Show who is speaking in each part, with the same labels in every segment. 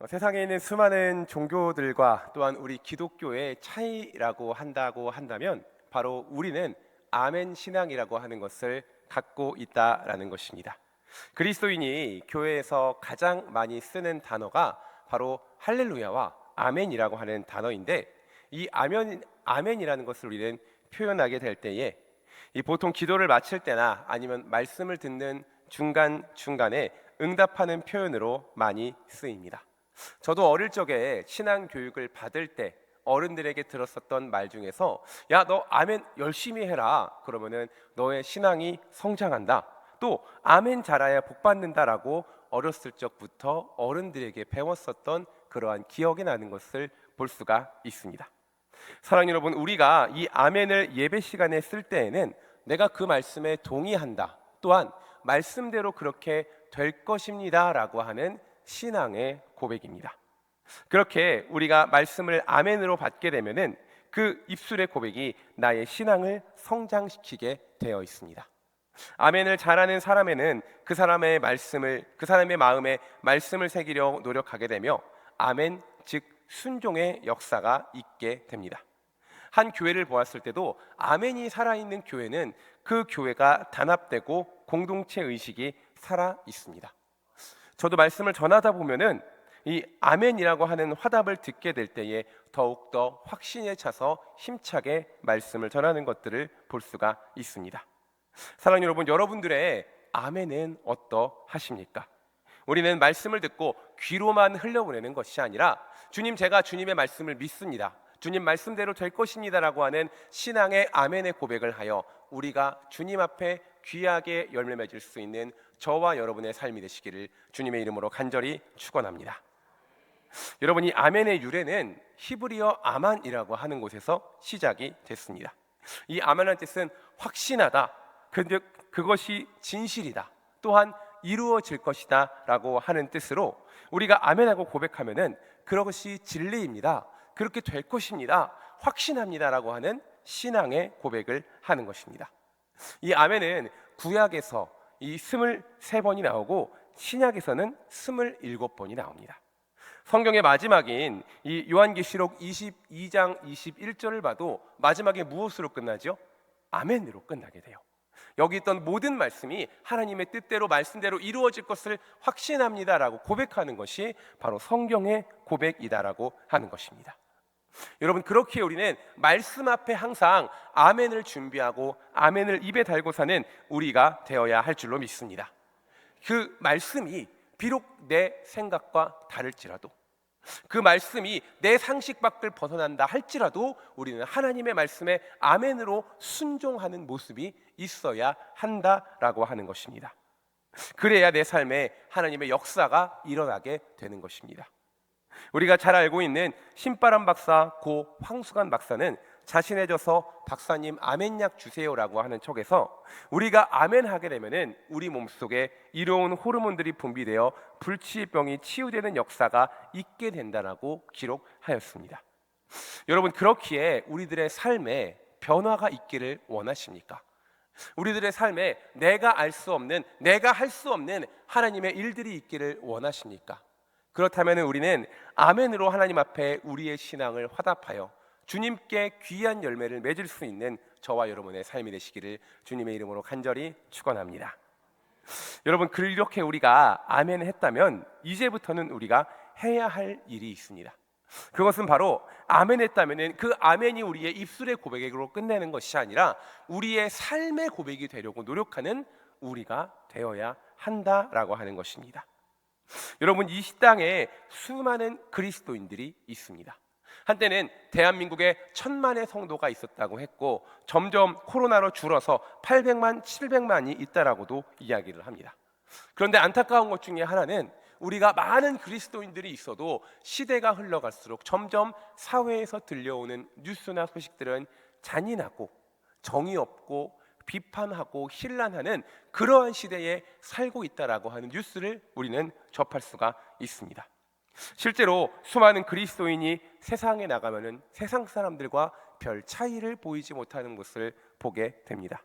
Speaker 1: 세상에 있는 수많은 종교들과 또한 우리 기독교의 차이라고 한다면 바로 우리는 아멘 신앙이라고 하는 것을 갖고 있다라는 것입니다. 그리스도인이 교회에서 가장 많이 쓰는 단어가 바로 할렐루야와 아멘이라고 하는 단어인데, 이 아멘이라는 것을 우리는 표현하게 될 때에 이 보통 기도를 마칠 때나 아니면 말씀을 듣는 중간중간에 응답하는 표현으로 많이 쓰입니다. 저도 어릴 적에 신앙 교육을 받을 때 어른들에게 들었었던 말 중에서, 야, 너 아멘 열심히 해라. 그러면은 너의 신앙이 성장한다. 또 아멘 잘해야 복 받는다라고 어렸을 적부터 어른들에게 배웠었던 그러한 기억이 나는 것을 볼 수가 있습니다. 사랑하는 여러분, 우리가 이 아멘을 예배 시간에 쓸 때에는 내가 그 말씀에 동의한다, 또한 말씀대로 그렇게 될 것입니다 라고 하는 신앙의 고백입니다. 그렇게 우리가 말씀을 아멘으로 받게 되면은 그 입술의 고백이 나의 신앙을 성장시키게 되어 있습니다. 아멘을 잘하는 사람에는 그 사람의 마음에 말씀을 새기려 노력하게 되며 아멘, 즉 순종의 역사가 있게 됩니다. 한 교회를 보았을 때도 아멘이 살아있는 교회는 그 교회가 단합되고 공동체 의식이 살아 있습니다. 저도 말씀을 전하다 보면은 이 아멘이라고 하는 화답을 듣게 될 때에 더욱더 확신에 차서 힘차게 말씀을 전하는 것들을 볼 수가 있습니다. 사랑하는 여러분, 여러분들의 아멘은 어떠하십니까? 우리는 말씀을 듣고 귀로만 흘려보내는 것이 아니라, 주님, 제가 주님의 말씀을 믿습니다, 주님 말씀대로 될 것입니다라고 하는 신앙의 아멘의 고백을 하여 우리가 주님 앞에 귀하게 열매 맺을 수 있는 저와 여러분의 삶이 되시기를 주님의 이름으로 간절히 축원합니다. 여러분, 이 아멘의 유래는 히브리어 아만이라고 하는 곳에서 시작이 됐습니다. 이 아만의 뜻은 확신하다, 그것이 진실이다, 또한 이루어질 것이다 라고 하는 뜻으로, 우리가 아멘하고 고백하면은 그것이 진리입니다, 그렇게 될 것입니다, 확신합니다 라고 하는 신앙의 고백을 하는 것입니다. 이 아멘은 구약에서 이 23번이 나오고 신약에서는 27번이 나옵니다. 성경의 마지막인 이 요한계시록 22장 21절을 봐도 마지막에 무엇으로 끝나죠? 아멘으로 끝나게 돼요. 여기 있던 모든 말씀이 하나님의 뜻대로 말씀대로 이루어질 것을 확신합니다라고 고백하는 것이 바로 성경의 고백이다라고 하는 것입니다. 여러분, 그렇게 우리는 말씀 앞에 항상 아멘을 준비하고 아멘을 입에 달고 사는 우리가 되어야 할 줄로 믿습니다. 그 말씀이 비록 내 생각과 다를지라도, 그 말씀이 내 상식 밖을 벗어난다 할지라도 우리는 하나님의 말씀에 아멘으로 순종하는 모습이 있어야 한다라고 하는 것입니다. 그래야 내 삶에 하나님의 역사가 일어나게 되는 것입니다. 우리가 잘 알고 있는 신바람 박사 고 황수관 박사는 자신의 저서 박사님 아멘약 주세요라고 하는 척에서 우리가 아멘하게 되면은 우리 몸속에 이로운 호르몬들이 분비되어 불치병이 치유되는 역사가 있게 된다라고 기록하였습니다. 여러분, 그렇기에 우리들의 삶에 변화가 있기를 원하십니까? 우리들의 삶에 내가 알 수 없는, 내가 할 수 없는 하나님의 일들이 있기를 원하십니까? 그렇다면 우리는 아멘으로 하나님 앞에 우리의 신앙을 화답하여 주님께 귀한 열매를 맺을 수 있는 저와 여러분의 삶이 되시기를 주님의 이름으로 간절히 축원합니다. 여러분, 이렇게 우리가 아멘을 했다면 이제부터는 우리가 해야 할 일이 있습니다. 그것은 바로 아멘했다면 그 아멘이 우리의 입술의 고백으로 끝내는 것이 아니라 우리의 삶의 고백이 되려고 노력하는 우리가 되어야 한다라고 하는 것입니다. 여러분, 이 땅에 수많은 그리스도인들이 있습니다. 한때는 대한민국에 1000만의 성도가 있었다고 했고 점점 코로나로 줄어서 800만, 700만이 있다라고도 이야기를 합니다. 그런데 안타까운 것 중에 하나는 우리가 많은 그리스도인들이 있어도 시대가 흘러갈수록 점점 사회에서 들려오는 뉴스나 소식들은 잔인하고 정의 없고 비판하고 혼란하는 그러한 시대에 살고 있다라고 하는 뉴스를 우리는 접할 수가 있습니다. 실제로 수많은 그리스도인이 세상에 나가면은 세상 사람들과 별 차이를 보이지 못하는 것을 보게 됩니다.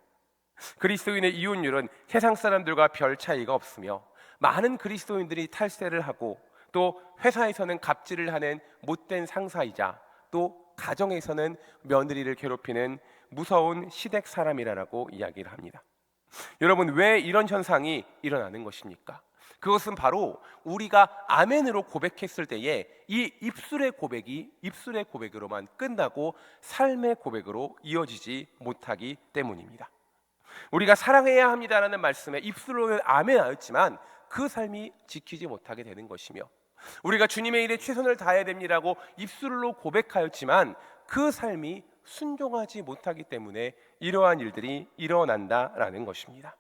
Speaker 1: 그리스도인의 이혼율은 세상 사람들과 별 차이가 없으며 많은 그리스도인들이 탈세를 하고 또 회사에서는 갑질을 하는 못된 상사이자 또 가정에서는 며느리를 괴롭히는 무서운 시댁 사람이라고 이야기를 합니다. 여러분, 왜 이런 현상이 일어나는 것입니까? 그것은 바로 우리가 아멘으로 고백했을 때에 이 입술의 고백이 입술의 고백으로만 끝나고 삶의 고백으로 이어지지 못하기 때문입니다. 우리가 사랑해야 합니다라는 말씀에 입술로는 아멘하였지만 그 삶이 지키지 못하게 되는 것이며, 우리가 주님의 일에 최선을 다해야 됩니다라고 입술로 고백하였지만 그 삶이 순종하지 못하기 때문에 이러한 일들이 일어난다라는 것입니다.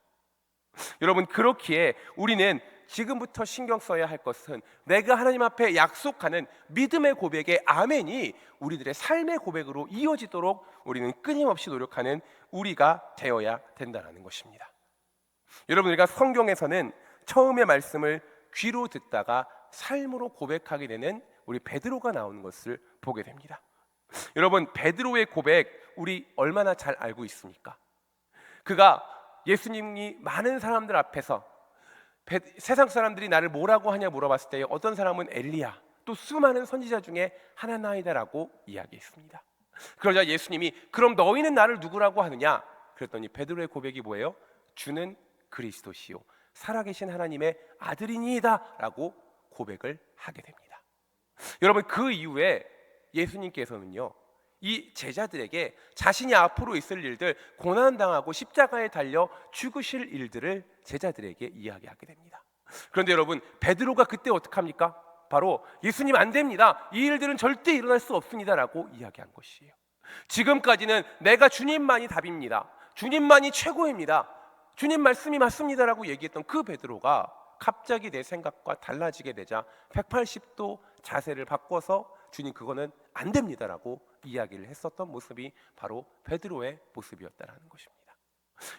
Speaker 1: 여러분, 그렇기에 우리는 지금부터 신경 써야 할 것은 내가 하나님 앞에 약속하는 믿음의 고백의 아멘이 우리들의 삶의 고백으로 이어지도록 우리는 끊임없이 노력하는 우리가 되어야 된다는 것입니다. 여러분, 우리가 성경에서는 처음의 말씀을 귀로 듣다가 삶으로 고백하게 되는 우리 베드로가 나오는 것을 보게 됩니다. 여러분, 베드로의 고백 우리 얼마나 잘 알고 있습니까? 그가 예수님이 많은 사람들 앞에서 세상 사람들이 나를 뭐라고 하냐 물어봤을 때 어떤 사람은 엘리야, 또 수많은 선지자 중에 하나나이다라고 이야기했습니다. 그러자 예수님이 그럼 너희는 나를 누구라고 하느냐? 그랬더니 베드로의 고백이 뭐예요? 주는 그리스도시요 살아계신 하나님의 아들이니이다 라고 고백을 하게 됩니다. 여러분, 그 이후에 예수님께서는요 이 제자들에게 자신이 앞으로 있을 일들, 고난당하고 십자가에 달려 죽으실 일들을 제자들에게 이야기하게 됩니다. 그런데 여러분, 베드로가 그때 어떡합니까? 바로 예수님 안 됩니다, 이 일들은 절대 일어날 수 없습니다 라고 이야기한 것이에요. 지금까지는 내가 주님만이 답입니다, 주님만이 최고입니다, 주님 말씀이 맞습니다 라고 얘기했던 그 베드로가 갑자기 내 생각과 달라지게 되자 180도 자세를 바꿔서 주님 그거는 안 됩니다라고 이야기를 했었던 모습이 바로 베드로의 모습이었다는 것입니다.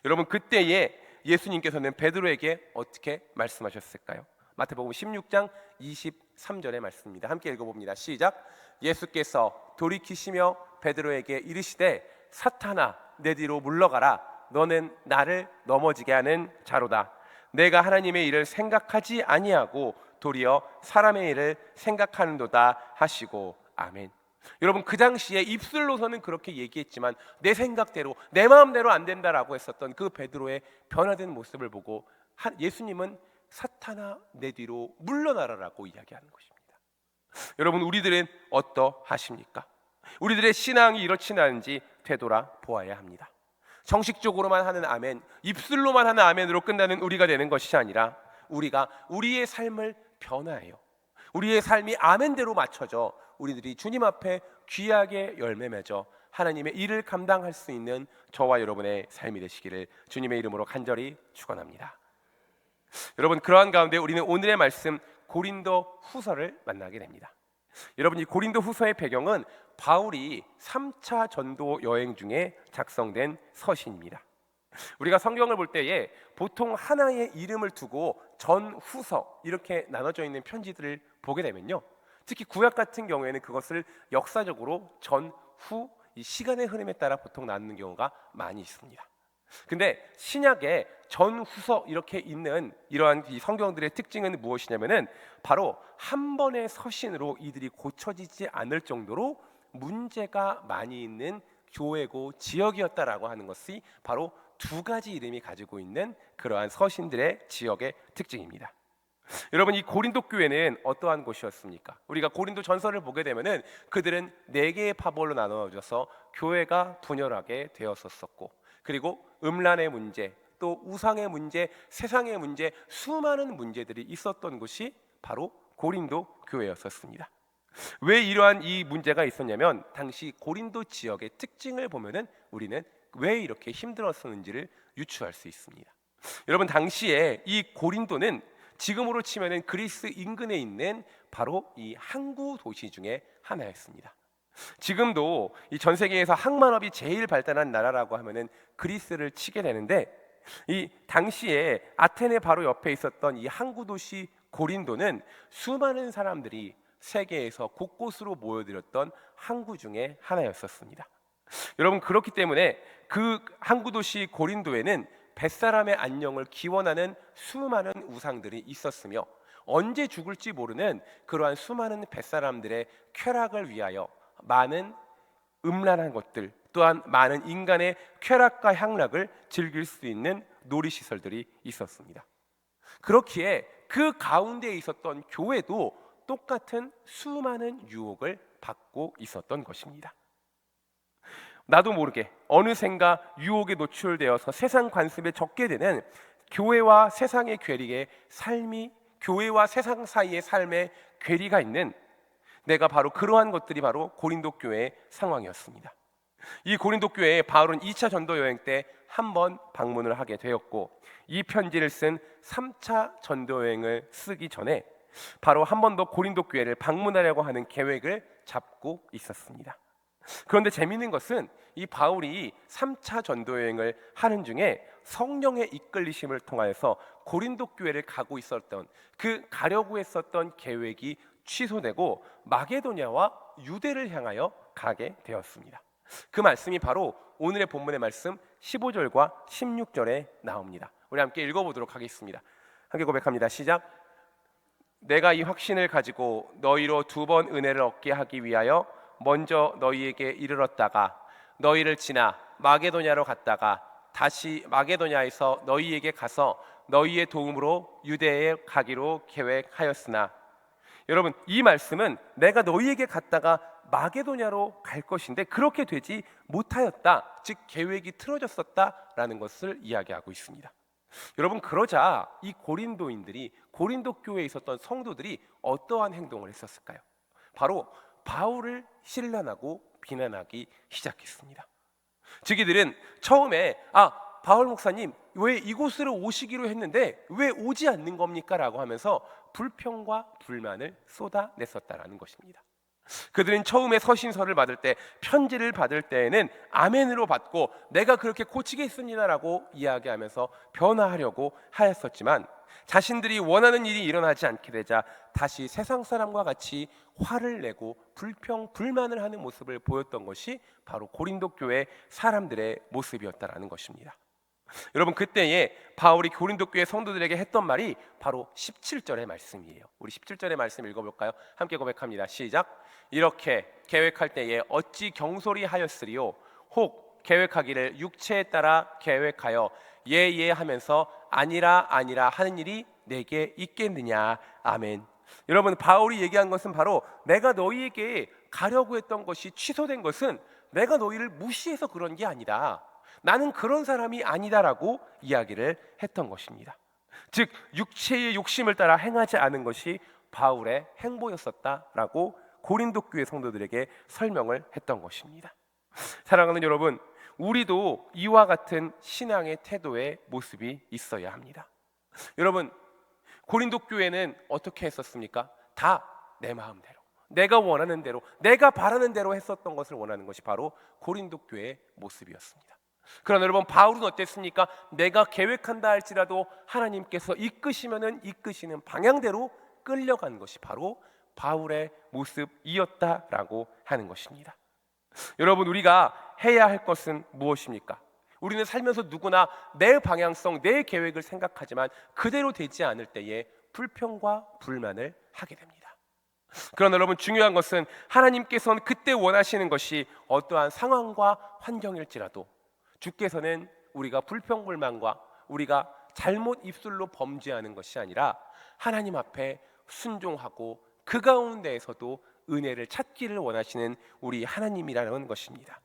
Speaker 1: 여러분, 그때에 예수님께서는 베드로에게 어떻게 말씀하셨을까요? 마태복음 16장 23절의 말씀입니다. 함께 읽어봅니다. 시작. 예수께서 돌이키시며 베드로에게 이르시되 사탄아 내 뒤로 물러가라, 너는 나를 넘어지게 하는 자로다. 내가 하나님의 일을 생각하지 아니하고 도리어 사람의 일을 생각하는도다 하시고. 아멘. 여러분, 그 당시에 입술로서는 그렇게 얘기했지만 내 생각대로 내 마음대로 안 된다라고 했었던 그 베드로의 변화된 모습을 보고 예수님은 사탄아 내 뒤로 물러나라라고 이야기하는 것입니다. 여러분, 우리들은 어떠하십니까? 우리들의 신앙이 이렇지 않은지 되돌아 보아야 합니다. 정식적으로만 하는 아멘, 입술로만 하는 아멘으로 끝나는 우리가 되는 것이 아니라 우리가 우리의 삶을 변화해요. 우리의 삶이 아멘대로 맞춰져 우리들이 주님 앞에 귀하게 열매 맺어 하나님의 일을 감당할 수 있는 저와 여러분의 삶이 되시기를 주님의 이름으로 간절히 축원합니다. 여러분, 그러한 가운데 우리는 오늘의 말씀 고린도 후서를 만나게 됩니다. 여러분, 이 고린도 후서의 배경은 바울이 3차 전도 여행 중에 작성된 서신입니다. 우리가 성경을 볼 때에 보통 하나의 이름을 두고 전, 후서 이렇게 나눠져 있는 편지들을 보게 되면요, 특히 구약 같은 경우에는 그것을 역사적으로 전, 후, 이 시간의 흐름에 따라 보통 나누는 경우가 많이 있습니다. 근데 신약에 전, 후서 이렇게 있는 이러한 이 성경들의 특징은 무엇이냐면은 바로 한 번의 서신으로 이들이 고쳐지지 않을 정도로 문제가 많이 있는 교회고 지역이었다라고 하는 것이 바로 두 가지 이름이 가지고 있는 그러한 서신들의 지역의 특징입니다. 여러분, 이 고린도 교회는 어떠한 곳이었습니까? 우리가 고린도 전서를 보게 되면은 그들은 4개의 파벌로 나누어져서 교회가 분열하게 되었었고, 그리고 음란의 문제, 또 우상의 문제, 세상의 문제, 수많은 문제들이 있었던 곳이 바로 고린도 교회였었습니다. 왜 이러한 이 문제가 있었냐면 당시 고린도 지역의 특징을 보면은 우리는 왜 이렇게 힘들었었는지를 유추할 수 있습니다. 여러분, 당시에 이 고린도는 지금으로 치면은 그리스 인근에 있는 바로 이 항구 도시 중에 하나였습니다. 지금도 이 전 세계에서 항만업이 제일 발달한 나라라고 하면은 그리스를 치게 되는데, 이 당시에 아테네 바로 옆에 있었던 이 항구 도시 고린도는 수많은 사람들이 세계에서 곳곳으로 모여들었던 항구 중에 하나였었습니다. 여러분, 그렇기 때문에 그 항구 도시 고린도에는 뱃사람의 안녕을 기원하는 수많은 우상들이 있었으며 언제 죽을지 모르는 그러한 수많은 뱃사람들의 쾌락을 위하여 많은 음란한 것들, 또한 많은 인간의 쾌락과 향락을 즐길 수 있는 놀이시설들이 있었습니다. 그렇기에 그 가운데에 있었던 교회도 똑같은 수많은 유혹을 받고 있었던 것입니다. 나도 모르게 어느샌가 유혹에 노출되어서 세상 관습에 적게 되는 교회와 세상의 괴리의 삶이, 교회와 세상 사이의 삶의 괴리가 있는 내가 바로 그러한 것들이 바로 고린도 교회의 상황이었습니다. 이 고린도 교회에 바울은 2차 전도 여행 때 한 번 방문을 하게 되었고, 이 편지를 쓴 3차 전도 여행을 쓰기 전에 바로 한 번 더 고린도 교회를 방문하려고 하는 계획을 잡고 있었습니다. 그런데 재미있는 것은 이 바울이 3차 전도 여행을 하는 중에 성령의 이끌리심을 통하여서 고린도 교회를 가고 있었던, 그 가려고 했었던 계획이 취소되고 마게도냐와 유대를 향하여 가게 되었습니다. 그 말씀이 바로 오늘의 본문의 말씀 15절과 16절에 나옵니다. 우리 함께 읽어보도록 하겠습니다. 함께 고백합니다. 시작. 내가 이 확신을 가지고 너희로 2번 은혜를 얻게 하기 위하여 먼저 너희에게 이르렀다가 너희를 지나 마게도냐로 갔다가 다시 마게도냐에서 너희에게 가서 너희의 도움으로 유대에 가기로 계획하였으나, 여러분, 이 말씀은 내가 너희에게 갔다가 마게도냐로 갈 것인데 그렇게 되지 못하였다, 즉 계획이 틀어졌었다라는 것을 이야기하고 있습니다. 여러분, 그러자 이 고린도인들이, 고린도 교회에 있었던 성도들이 어떠한 행동을 했었을까요? 바로 바울을 신란하고 비난하기 시작했습니다. 즉 이들은 처음에 바울 목사님 왜 이곳으로 오시기로 했는데 왜 오지 않는 겁니까? 라고 하면서 불평과 불만을 쏟아냈었다라는 것입니다. 그들은 처음에 서신서를 받을 때, 편지를 받을 때에는 아멘으로 받고 내가 그렇게 고치겠습니다라고 이야기하면서 변화하려고 하였었지만, 자신들이 원하는 일이 일어나지 않게 되자 다시 세상 사람과 같이 화를 내고 불평, 불만을 하는 모습을 보였던 것이 바로 고린도 교회 사람들의 모습이었다라는 것입니다. 여러분, 그때에 바울이 고린도 교회 성도들에게 했던 말이 바로 17절의 말씀이에요. 우리 17절의 말씀 읽어볼까요? 함께 고백합니다. 시작. 이렇게 계획할 때에 어찌 경솔히 하였으리요? 혹 계획하기를 육체에 따라 계획하여 예예 하면서 아니라 아니라 하는 일이 내게 있겠느냐. 아멘. 여러분, 바울이 얘기한 것은 바로 내가 너희에게 가려고 했던 것이 취소된 것은 내가 너희를 무시해서 그런 게 아니다, 나는 그런 사람이 아니다라고 이야기를 했던 것입니다. 즉 육체의 욕심을 따라 행하지 않은 것이 바울의 행보였었다라고 고린도 교회 성도들에게 설명을 했던 것입니다. 사랑하는 여러분, 우리도 이와 같은 신앙의 태도의 모습이 있어야 합니다. 여러분, 고린도 교회는 어떻게 했었습니까? 다 내 마음대로, 내가 원하는 대로, 내가 바라는 대로 했었던 것을 원하는 것이 바로 고린도 교회의 모습이었습니다. 그러나 여러분, 바울은 어땠습니까? 내가 계획한다 할지라도 하나님께서 이끄시면은 이끄시는 방향대로 끌려간 것이 바로 바울의 모습이었다라고 하는 것입니다. 여러분, 우리가 해야 할 것은 무엇입니까? 우리는 살면서 누구나 내 방향성, 내 계획을 생각하지만 그대로 되지 않을 때에 불평과 불만을 하게 됩니다. 그러나 여러분, 중요한 것은 하나님께서는 그때 원하시는 것이 어떠한 상황과 환경일지라도 주께서는 우리가 불평불만과 우리가 잘못 입술로 범죄하는 것이 아니라 하나님 앞에 순종하고 그 가운데에서도 은혜를 찾기를 원하시는 우리 하나님이라는 것입니다.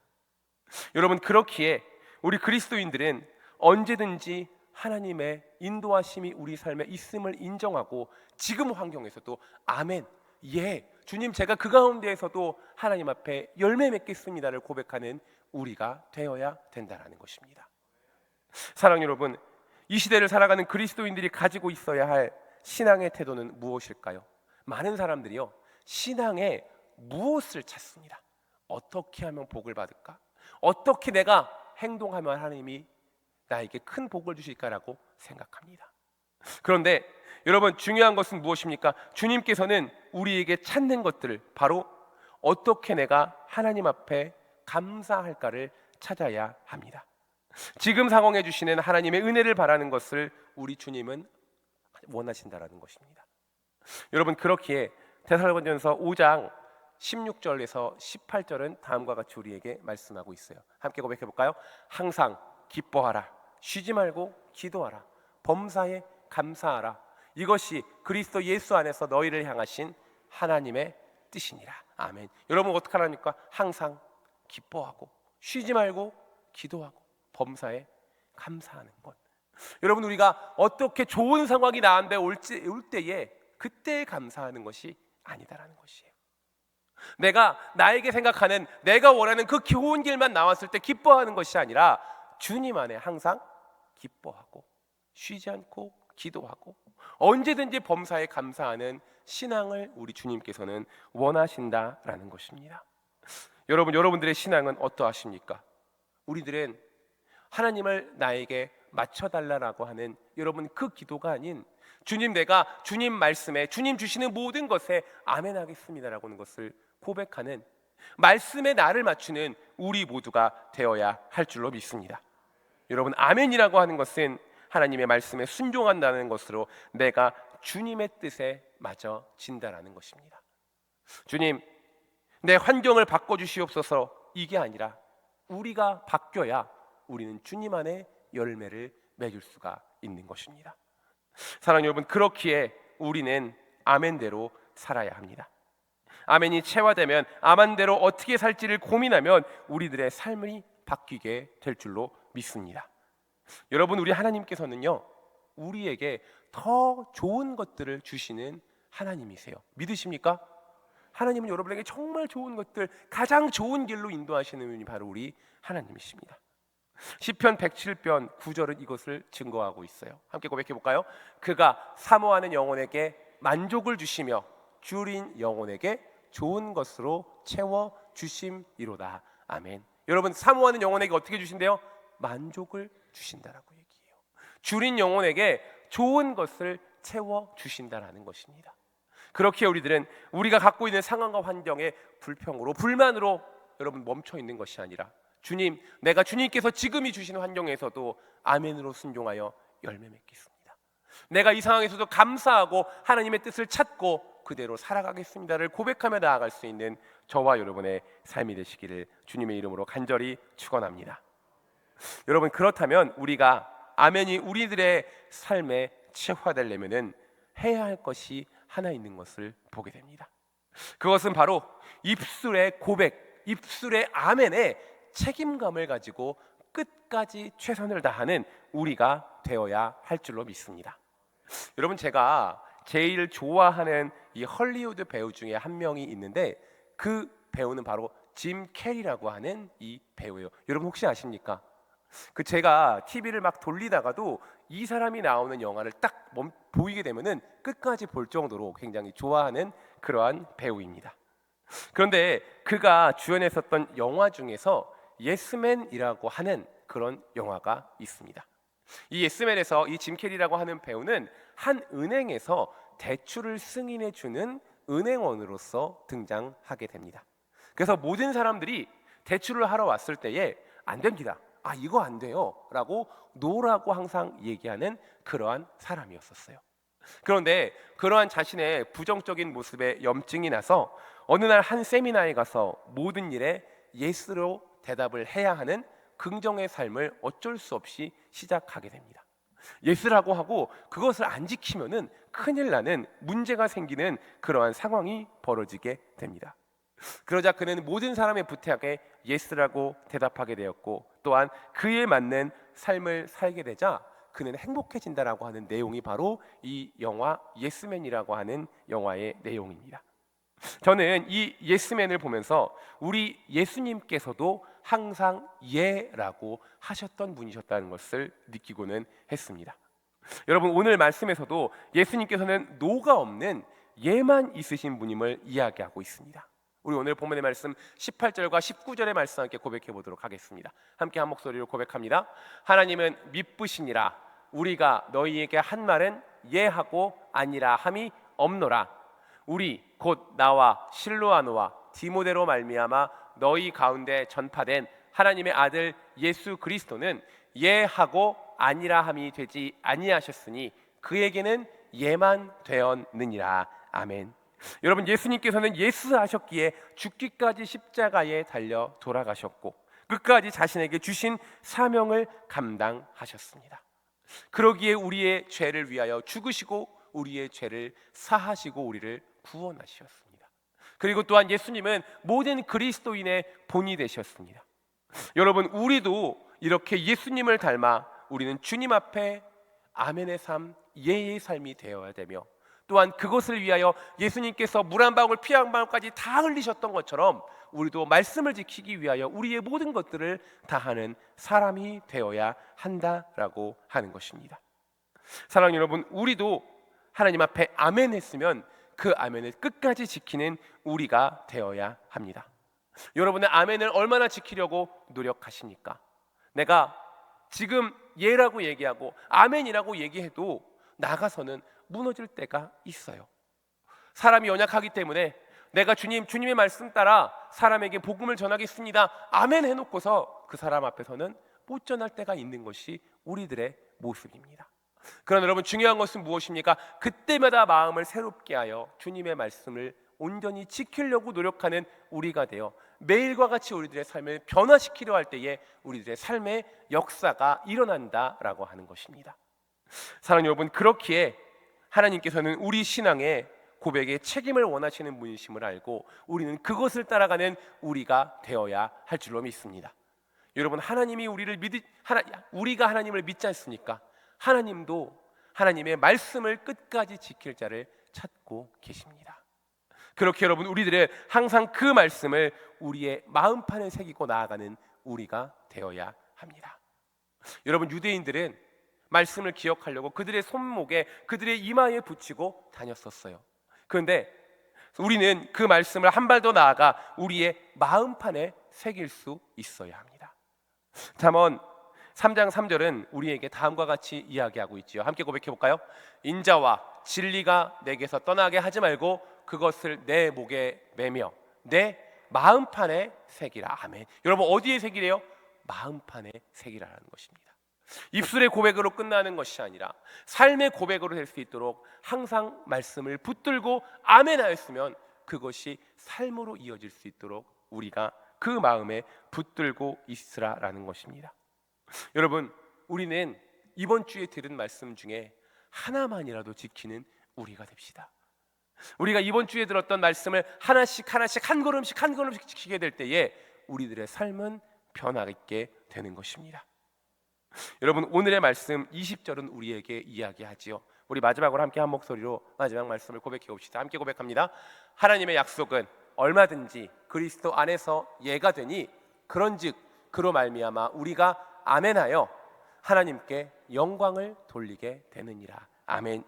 Speaker 1: 여러분, 그렇기에 우리 그리스도인들은 언제든지 하나님의 인도하심이 우리 삶에 있음을 인정하고 지금 환경에서도 아멘, 예, 주님 제가 그 가운데에서도 하나님 앞에 열매 맺겠습니다를 고백하는 우리가 되어야 된다는 것입니다. 사랑하는 여러분, 이 시대를 살아가는 그리스도인들이 가지고 있어야 할 신앙의 태도는 무엇일까요? 많은 사람들이요, 신앙에 무엇을 찾습니다. 어떻게 하면 복을 받을까? 어떻게 내가 행동하면 하나님이 나에게 큰 복을 주실까라고 생각합니다. 그런데 여러분, 중요한 것은 무엇입니까? 주님께서는 우리에게 찾는 것들을 바로 어떻게 내가 하나님 앞에 감사할까를 찾아야 합니다. 지금 상황해 주시는 하나님의 은혜를 바라는 것을 우리 주님은 원하신다라는 것입니다. 여러분, 그렇기에 데살로니가전서 5장 16절에서 18절은 다음과 같이 우리에게 말씀하고 있어요. 함께 고백해 볼까요? 항상 기뻐하라, 쉬지 말고 기도하라, 범사에 감사하라. 이것이 그리스도 예수 안에서 너희를 향하신 하나님의 뜻이니라. 아멘. 여러분, 어떻게 하랍니까? 항상 기뻐하고 쉬지 말고 기도하고 범사에 감사하는 것. 여러분, 우리가 어떻게 좋은 상황이 나한테 올 때에 그때 감사하는 것이 아니다라는 것이에요. 내가 나에게 생각하는, 내가 원하는 그 좋은 길만 나왔을 때 기뻐하는 것이 아니라 주님 안에 항상 기뻐하고 쉬지 않고 기도하고 언제든지 범사에 감사하는 신앙을 우리 주님께서는 원하신다라는 것입니다. 여러분들의 신앙은 어떠하십니까? 우리들은 하나님을 나에게 맞춰달라고 하는 여러분 그 기도가 아닌, 주님, 내가 주님 말씀에, 주님 주시는 모든 것에 아멘 하겠습니다라고 하는 것을 고백하는, 말씀에 나를 맞추는 우리 모두가 되어야 할 줄로 믿습니다. 여러분, 아멘이라고 하는 것은 하나님의 말씀에 순종한다는 것으로 내가 주님의 뜻에 맞아진다라는 것입니다. 주님, 내 환경을 바꿔주시옵소서, 이게 아니라 우리가 바뀌어야 우리는 주님 안에 열매를 맺을 수가 있는 것입니다. 사랑하는 여러분, 그렇기에 우리는 아멘대로 살아야 합니다. 아멘이 체화되면 아멘대로 어떻게 살지를 고민하면 우리들의 삶이 바뀌게 될 줄로 믿습니다. 여러분, 우리 하나님께서는요, 우리에게 더 좋은 것들을 주시는 하나님이세요. 믿으십니까? 하나님은 여러분에게 정말 좋은 것들, 가장 좋은 길로 인도하시는 분이 바로 우리 하나님이십니다. 시편 107편 9절은 이것을 증거하고 있어요. 함께 고백해 볼까요? 그가 사모하는 영혼에게 만족을 주시며 줄인 영혼에게 좋은 것으로 채워 주심이로다. 아멘. 여러분, 사모하는 영혼에게 어떻게 주신대요? 만족을 주신다라고 얘기해요. 줄인 영혼에게 좋은 것을 채워 주신다라는 것입니다. 그렇게 우리들은 우리가 갖고 있는 상황과 환경에 불평으로, 불만으로 여러분 멈춰 있는 것이 아니라, 주님, 내가 주님께서 지금이 주시는 환경에서도 아멘으로 순종하여 열매 맺겠습니다. 내가 이 상황에서도 감사하고 하나님의 뜻을 찾고 그대로 살아가겠습니다를 고백하며 나아갈 수 있는 저와 여러분의 삶이 되시기를 주님의 이름으로 간절히 축원합니다. 여러분, 그렇다면 우리가 아멘이 우리들의 삶에 체화되려면은 해야 할 것이 하나 있는 것을 보게 됩니다. 그것은 바로 입술의 고백, 입술의 아멘에 책임감을 가지고 끝까지 최선을 다하는 우리가 되어야 할 줄로 믿습니다. 여러분, 제가 제일 좋아하는 이 헐리우드 배우 중에 한 명이 있는데, 그 배우는 바로 짐 캐리라고 하는 이 배우예요. 여러분 혹시 아십니까? 제가 TV를 막 돌리다가도 이 사람이 나오는 영화를 딱 보이게 되면은 끝까지 볼 정도로 굉장히 좋아하는 그러한 배우입니다. 그런데 그가 주연했었던 영화 중에서 예스맨이라고 하는 그런 영화가 있습니다. 이 예스맨에서 이 짐 캐리라고 하는 배우는 한 은행에서 대출을 승인해 주는 은행원으로서 등장하게 됩니다. 그래서 모든 사람들이 대출을 하러 왔을 때에 안 됩니다, 이거 안 돼요 라고 노라고 항상 얘기하는 그러한 사람이었었어요. 그런데 그러한 자신의 부정적인 모습에 염증이 나서 어느 날 한 세미나에 가서 모든 일에 예스로 대답을 해야 하는 긍정의 삶을 어쩔 수 없이 시작하게 됩니다. 예스라고 하고 그것을 안 지키면은 큰일 나는, 문제가 생기는 그러한 상황이 벌어지게 됩니다. 그러자 그는 모든 사람의 부탁에 예스라고 대답하게 되었고, 또한 그에 맞는 삶을 살게 되자 그는 행복해진다라고 하는 내용이 바로 이 영화 예스맨이라고 하는 영화의 내용입니다. 저는 이 예스맨을 보면서 우리 예수님께서도 항상 예라고 하셨던 분이셨다는 것을 느끼고는 했습니다. 여러분, 오늘 말씀에서도 예수님께서는 노가 없는 예만 있으신 분임을 이야기하고 있습니다. 우리 오늘 본문의 말씀 18절과 19절의 말씀 함께 고백해 보도록 하겠습니다. 함께 한 목소리로 고백합니다. 하나님은 미쁘시니라. 우리가 너희에게 한 말은 예하고 아니라 함이 없노라. 우리 곧 나와 실로아노와 디모데로 말미암아 너희 가운데 전파된 하나님의 아들 예수 그리스도는 예하고 아니라 함이 되지 아니하셨으니 그에게는 예만 되었느니라. 아멘. 여러분, 예수님께서는 예수하셨기에 죽기까지 십자가에 달려 돌아가셨고 끝까지 자신에게 주신 사명을 감당하셨습니다. 그러기에 우리의 죄를 위하여 죽으시고 우리의 죄를 사하시고 우리를 구원하셨습니다. 그리고 또한 예수님은 모든 그리스도인의 본이 되셨습니다. 여러분, 우리도 이렇게 예수님을 닮아 우리는 주님 앞에 아멘의 삶, 예의 삶이 되어야 되며, 또한 그것을 위하여 예수님께서 물 한 방울 피 한 방울까지 다 흘리셨던 것처럼 우리도 말씀을 지키기 위하여 우리의 모든 것들을 다하는 사람이 되어야 한다라고 하는 것입니다. 사랑하는 여러분, 우리도 하나님 앞에 아멘 했으면 그 아멘을 끝까지 지키는 우리가 되어야 합니다. 여러분의 아멘을 얼마나 지키려고 노력하십니까? 내가 지금 예라고 얘기하고 아멘이라고 얘기해도 나가서는 무너질 때가 있어요. 사람이 연약하기 때문에 내가 주님의 말씀 따라 사람에게 복음을 전하겠습니다, 아멘 해놓고서 그 사람 앞에서는 못 전할 때가 있는 것이 우리들의 모습입니다. 그러나 여러분, 중요한 것은 무엇입니까? 그때마다 마음을 새롭게 하여 주님의 말씀을 온전히 지키려고 노력하는 우리가 되어 매일과 같이 우리들의 삶을 변화시키려 할 때에 우리들의 삶의 역사가 일어난다라고 하는 것입니다. 사랑하는 여러분, 그렇기에 하나님께서는 우리 신앙의 고백에 책임을 원하시는 분이심을 알고 우리는 그것을 따라가는 우리가 되어야 할 줄로 믿습니다. 여러분, 우리가 하나님을 믿지 않습니까? 하나님도 하나님의 말씀을 끝까지 지킬 자를 찾고 계십니다. 그렇게 여러분, 우리들은 항상 그 말씀을 우리의 마음판에 새기고 나아가는 우리가 되어야 합니다. 여러분, 유대인들은 말씀을 기억하려고 그들의 손목에, 그들의 이마에 붙이고 다녔었어요. 그런데 우리는 그 말씀을 한 발 더 나아가 우리의 마음판에 새길 수 있어야 합니다. 잠언 3장 3절은 우리에게 다음과 같이 이야기하고 있지요. 함께 고백해 볼까요? 인자와 진리가 내게서 떠나게 하지 말고 그것을 내 목에 매며 내 마음판에 새기라. 아멘. 여러분, 어디에 새기래요? 마음판에 새기라는 것입니다. 입술의 고백으로 끝나는 것이 아니라 삶의 고백으로 될 수 있도록 항상 말씀을 붙들고 아멘하였으면 그것이 삶으로 이어질 수 있도록 우리가 그 마음에 붙들고 있으라라는 것입니다. 여러분, 우리는 이번 주에 들은 말씀 중에 하나만이라도 지키는 우리가 됩시다. 우리가 이번 주에 들었던 말씀을 하나씩 한 걸음씩 지키게 될 때에 우리들의 삶은 변화있게 되는 것입니다. 여러분, 오늘의 말씀 20절은 우리에게 이야기하지요. 우리 마지막으로 함께 한 목소리로 마지막 말씀을 고백해 봅시다. 함께 고백합니다. 하나님의 약속은 얼마든지 그리스도 안에서 예가 되니 그런즉 그로 말미암아 우리가 아멘하여 하나님께 영광을 돌리게 되느니라. 아멘.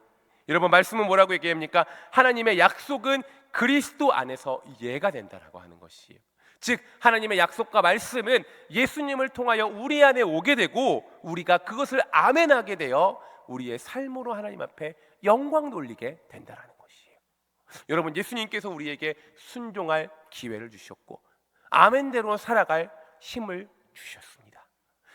Speaker 1: 여러분, 말씀은 뭐라고 얘기합니까? 하나님의 약속은 그리스도 안에서 예가 된다라고 하는 것이에요. 즉, 하나님의 약속과 말씀은 예수님을 통하여 우리 안에 오게 되고 우리가 그것을 아멘하게 되어 우리의 삶으로 하나님 앞에 영광 돌리게 된다라는 것이에요. 여러분, 예수님께서 우리에게 순종할 기회를 주셨고 아멘대로 살아갈 힘을 주셨습니다.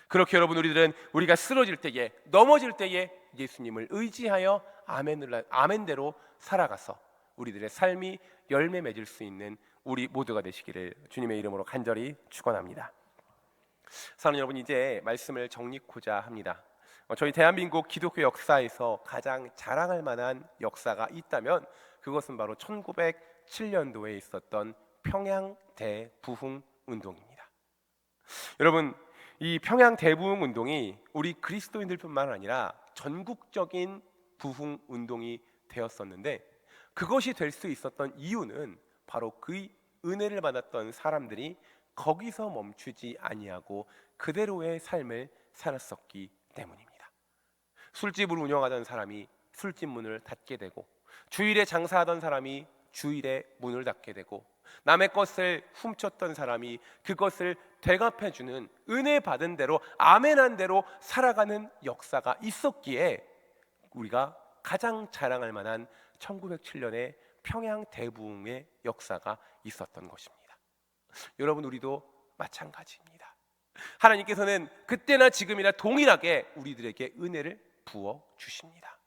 Speaker 1: 그렇게 여러분, 우리들은 우리가 쓰러질 때에, 넘어질 때에 예수님을 의지하여 아멘대로 살아가서 우리들의 삶이 열매 맺을 수 있는 우리 모두가 되시기를 주님의 이름으로 간절히 축원합니다. 사랑하는 여러분, 이제 말씀을 정리코자 합니다. 저희 대한민국 기독교 역사에서 가장 자랑할 만한 역사가 있다면 그것은 바로 1907년도에 있었던 평양 대부흥 운동입니다. 여러분, 이 평양 대부흥 운동이 우리 그리스도인들뿐만 아니라 전국적인 부흥 운동이 되었었는데, 그것이 될 수 있었던 이유는 바로 그 은혜를 받았던 사람들이 거기서 멈추지 아니하고 그대로의 삶을 살았었기 때문입니다. 술집을 운영하던 사람이 술집 문을 닫게 되고, 주일에 장사하던 사람이 주일에 문을 닫게 되고, 남의 것을 훔쳤던 사람이 그것을 되갚아주는, 은혜 받은 대로 아멘한 대로 살아가는 역사가 있었기에 우리가 가장 자랑할 만한 1907년의 평양 대부흥의 역사가 있었던 것입니다. 여러분, 우리도 마찬가지입니다. 하나님께서는 그때나 지금이나 동일하게 우리들에게 은혜를 부어 주십니다.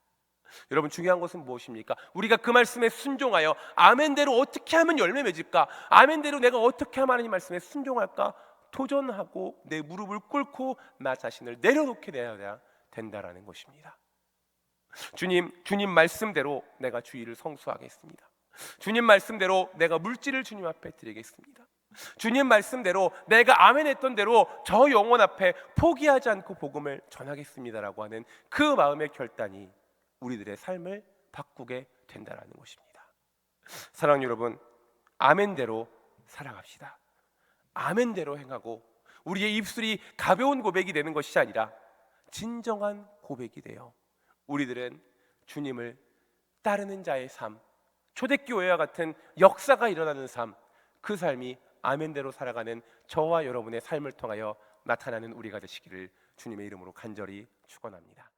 Speaker 1: 여러분, 중요한 것은 무엇입니까? 우리가 그 말씀에 순종하여 아멘대로 어떻게 하면 열매 맺을까? 아멘대로 내가 어떻게 하면 하나님 말씀에 순종할까? 도전하고 내 무릎을 꿇고 나 자신을 내려놓게 되어야 된다라는 것입니다. 주님 말씀대로 내가 주일을 성수하겠습니다. 주님 말씀대로 내가 물질을 주님 앞에 드리겠습니다. 주님 말씀대로 내가 아멘했던 대로 저 영혼 앞에 포기하지 않고 복음을 전하겠습니다라고 하는 그 마음의 결단이 우리들의 삶을 바꾸게 된다는 것입니다. 사랑하는 여러분, 아멘대로 살아갑시다. 아멘대로 행하고 우리의 입술이 가벼운 고백이 되는 것이 아니라 진정한 고백이 되어 우리들은 주님을 따르는 자의 삶, 초대교회와 같은 역사가 일어나는 삶, 그 삶이 아멘대로 살아가는 저와 여러분의 삶을 통하여 나타나는 우리가 되시기를 주님의 이름으로 간절히 축원합니다.